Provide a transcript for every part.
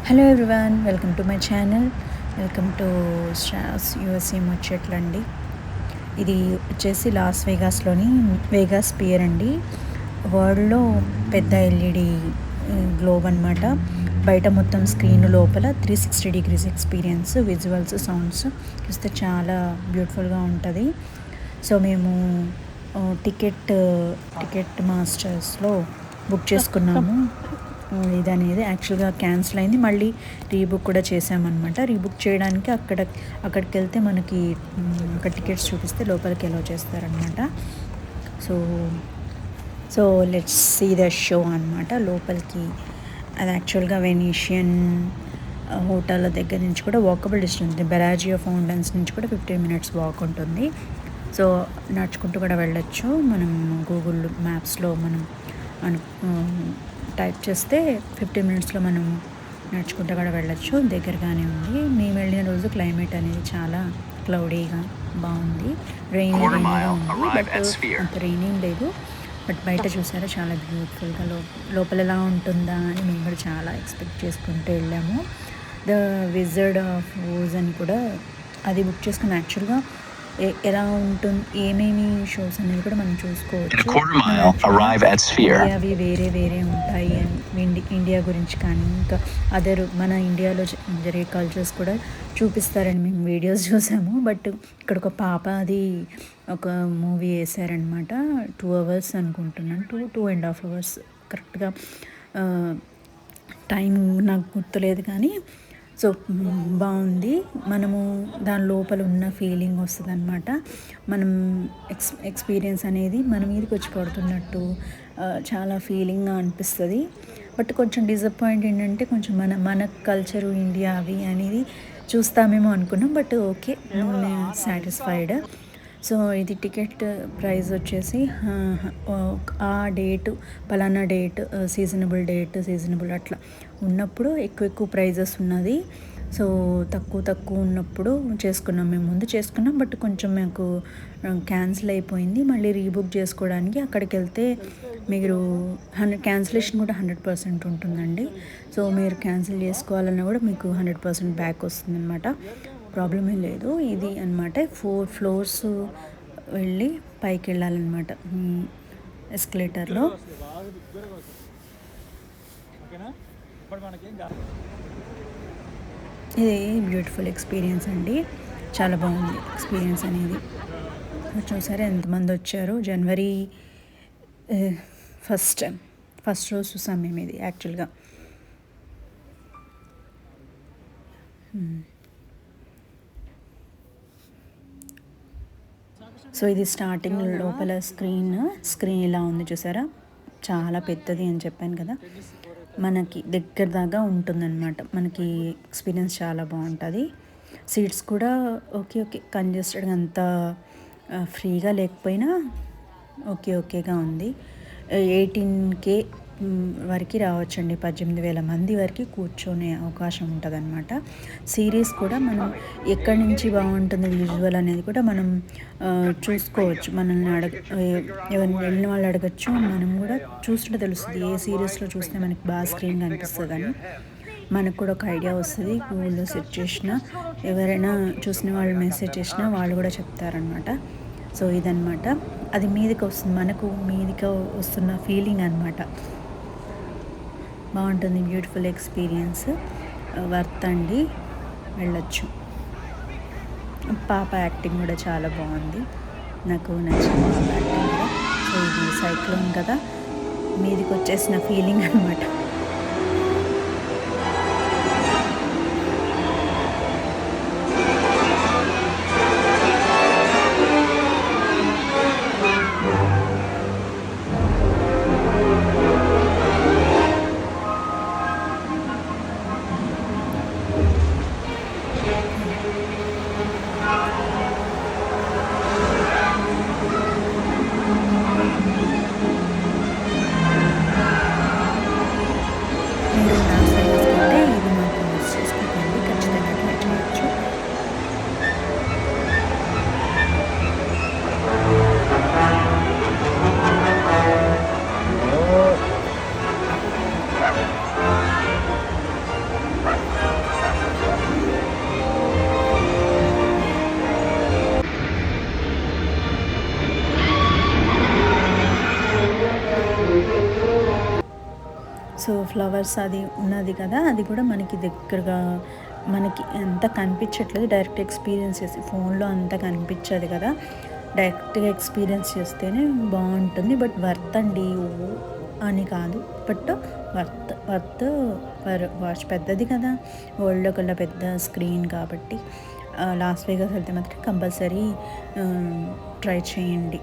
Hello everyone, welcome to my channel. Welcome to స్ట్రాస్ USA ముచ్చట్లండి. ఇది వచ్చేసి లాస్ వేగాస్లోని వేగాస్ పియర్ అండి. వరల్డ్లో పెద్ద ఎల్ఈడి గ్లోబ్ అనమాట. బయట మొత్తం స్క్రీన్ లోపల 360 డిగ్రీస్ ఎక్స్పీరియన్స్, విజువల్స్, సౌండ్స్ చూస్తే చాలా బ్యూటిఫుల్గా ఉంటుంది. సో మేము టికెట్ మాస్టర్స్లో బుక్ చేసుకున్నాము. ఇది అనేది యాక్చువల్గా క్యాన్సిల్ అయింది, మళ్ళీ రీబుక్ కూడా చేసామన్నమాట. రీబుక్ చేయడానికి అక్కడికి వెళ్తే మనకి అక్కడ టికెట్స్ చూపిస్తే లోపలికి ఎలో చేస్తారనమాట. So let's see the show అనమాట. లోపలికి అది యాక్చువల్గా వెనీషియన్ హోటల్ దగ్గర నుంచి కూడా వాకబుల్ డిస్టెన్స్, బెరాజియో ఫౌంటైన్స్ నుంచి కూడా 15 minutes వాక్ ఉంటుంది. సో నడుచుకుంటూ కూడా వెళ్ళొచ్చు. మనం గూగుల్ మ్యాప్స్లో మనం టైప్ చేస్తే 15 minutesలో మనం నడుచుకుంటూ కూడా వెళ్ళొచ్చు. దగ్గరగానే ఉంది. మేము వెళ్ళిన రోజు క్లైమేట్ అనేది చాలా క్లౌడీగా బాగుంది, రైనీగా ఉంది. బట్ అంత రైనీ లేదు. బట్ బయట చూసారా చాలా బ్యూటిఫుల్గా లోపల ఎలా ఉంటుందా అని మేము కూడా చాలా ఎక్స్పెక్ట్ చేసుకుంటూ వెళ్ళాము. ద విజర్డ్ ఆఫ్ ఓజ్ అని కూడా అది బుక్ చేసుకుని యాక్చువల్గా ఎలా ఉంటుంది, ఏమేమి షోస్ అనేది కూడా మనం చూసుకోవచ్చు. అవి వేరే వేరే ఉంటాయి అని ఇండియా గురించి కానీ ఇంకా మన ఇండియాలో జరిగే కల్చర్స్ కూడా చూపిస్తారని మేము వీడియోస్ చూసాము. బట్ ఇక్కడ ఒక పాప అది ఒక మూవీ వేసారనమాట. 2 hours అనుకుంటున్నాను, 2.5 hours కరెక్ట్గా టైం నాకు గుర్తులేదు కానీ. సో బాగుంది. మనము దాని లోపల ఉన్న ఫీలింగ్ వస్తుంది అనమాట. మనం ఎక్స్పీరియన్స్ అనేది మన మీదకి వచ్చి పడుతున్నట్టు చాలా ఫీలింగ్గా అనిపిస్తుంది. బట్ కొంచెం డిసప్పాయింట్ ఏంటంటే కొంచెం మన కల్చరు ఇండియా అవి అనేది చూస్తామేమో అనుకున్నాం. But okay, satisfied. సో ఇది టికెట్ ప్రైస్ వచ్చేసి ఆ డేటు పలానా డేట్ సీజనబుల్ అట్లా ఉన్నప్పుడు ఎక్కువ ప్రైజెస్ ఉన్నది. సో తక్కువ ఉన్నప్పుడు చేసుకున్నాం. మేము ముందు చేసుకున్నాం, బట్ కొంచెం మాకు క్యాన్సిల్ అయిపోయింది. మళ్ళీ రీబుక్ చేసుకోవడానికి అక్కడికి వెళ్తే మీరు క్యాన్సిలేషన్ కూడా 100% ఉంటుందండి. సో మీరు క్యాన్సిల్ చేసుకోవాలన్నా కూడా మీకు 100% బ్యాక్ వస్తుంది అనమాట. ప్రాబ్లమే లేదు. ఇది అనమాట 4 floors వెళ్ళి పైకి వెళ్ళాలన్నమాట ఎస్కలేటర్లో. ఇది బ్యూటిఫుల్ ఎక్స్పీరియన్స్ అండి, చాలా బాగుంది ఎక్స్పీరియన్స్ అనేది. చూసారా ఎంతమంది వచ్చారు. జనవరి ఫస్ట్ రోజు చూసాం మేము ఇది యాక్చువల్గా. సో ఇది స్టార్టింగ్ లోపల స్క్రీన్ ఇలా ఉంది చూసారా, చాలా పెద్దది అని చెప్పాను కదా. మనకి దగ్గర దాకా ఉంటుందన్నమాట. మనకి ఎక్స్పీరియన్స్ చాలా బాగుంటుంది. సీట్స్ కూడా ఓకే కంజెస్టెడ్గా అంత ఫ్రీగా లేకపోయినా ఓకేగా ఉంది. 18K వరకు రావచ్చండి. 18,000 మంది వరకు కూర్చొనే అవకాశం ఉంటుంది అనమాట. సిరీస్ కూడా మనం ఎక్కడి నుంచి బాగుంటుంది విజువల్ అనేది కూడా మనం చూసుకోవచ్చు. మనల్ని ఎవరిని వెళ్ళిన వాళ్ళు అడగచ్చు. మనం కూడా చూస్తుంటే తెలుస్తుంది ఏ సిరీస్లో చూస్తే మనకి బాగా స్క్రీన్ కనిపిస్తుంది అని. మనకు కూడా ఒక ఐడియా వస్తుంది. గూగుల్లో సెర్చ్ చేసినా, ఎవరైనా చూసిన వాళ్ళు మెసేజ్ చేసినా వాళ్ళు కూడా చెప్తారనమాట. సో ఇదనమాట, అది మీదకి వస్తుంది, మనకు మీదకి వస్తున్న ఫీలింగ్ అనమాట. బాగుంటుంది, బ్యూటిఫుల్ ఎక్స్పీరియన్స్, వర్త్ అండి, వెళ్ళొచ్చు. పాప యాక్టింగ్ కూడా చాలా బాగుంది, నాకు నచ్చింది పాప యాక్టింగ్ కూడా. సో ఇది సైక్లోన్ కదా, మీదకి వచ్చేసిన ఫీలింగ్ అనమాట. ఫ్లవర్స్ అది ఉన్నది కదా, అది కూడా మనకి దగ్గరగా మనకి అంత కనిపించట్లేదు. డైరెక్ట్ ఎక్స్పీరియన్స్ చేసి ఫోన్లో అంత కనిపించదు కదా, డైరెక్ట్గా ఎక్స్పీరియన్స్ చేస్తేనే బాగుంటుంది. బట్ వర్త్ అండి అని కాదు, బట్ వర్త్ వాచ్ పెద్దది కదా, వరల్డ్లో కల్లా పెద్ద స్క్రీన్ కాబట్టి లాస్ వేగాస్ వెళ్తే మాత్రం కంపల్సరీ ట్రై చేయండి.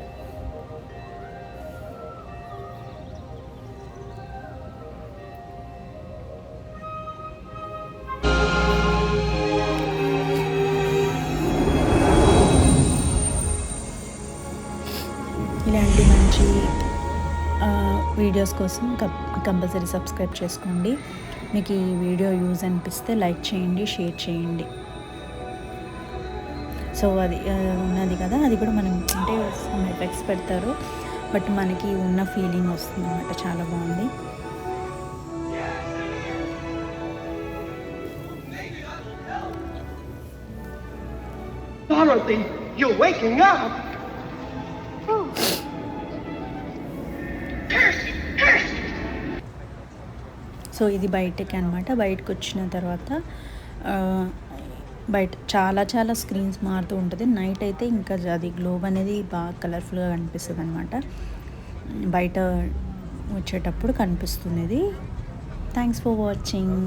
ఇలాంటి మంచి వీడియోస్ కోసం కంపల్సరీ సబ్స్క్రైబ్ చేసుకోండి. మీకు ఈ వీడియో యూజ్ అనిపిస్తే లైక్ చేయండి, షేర్ చేయండి. సో అది ఉన్నది కదా, అది కూడా మనం అంటే సమ్ ఎఫెక్ట్స్ పెడతారు, బట్ మనకి ఉన్న ఫీలింగ్ వస్తుంది అన్నమాట. చాలా బాగుంది. Dorothy, you're waking up. So ఇది బయటకి అనమాట. బయటకు వచ్చిన తర్వాత బయట చాలా చాలా స్క్రీన్స్ మారుతూ ఉంటుంది. నైట్ అయితే ఇంకా అది గ్లోబ్ అనేది బాగా కలర్ఫుల్గా కనిపిస్తుంది అనమాట. బయట వచ్చేటప్పుడు కనిపిస్తుంది ఇది. Thanks for watching.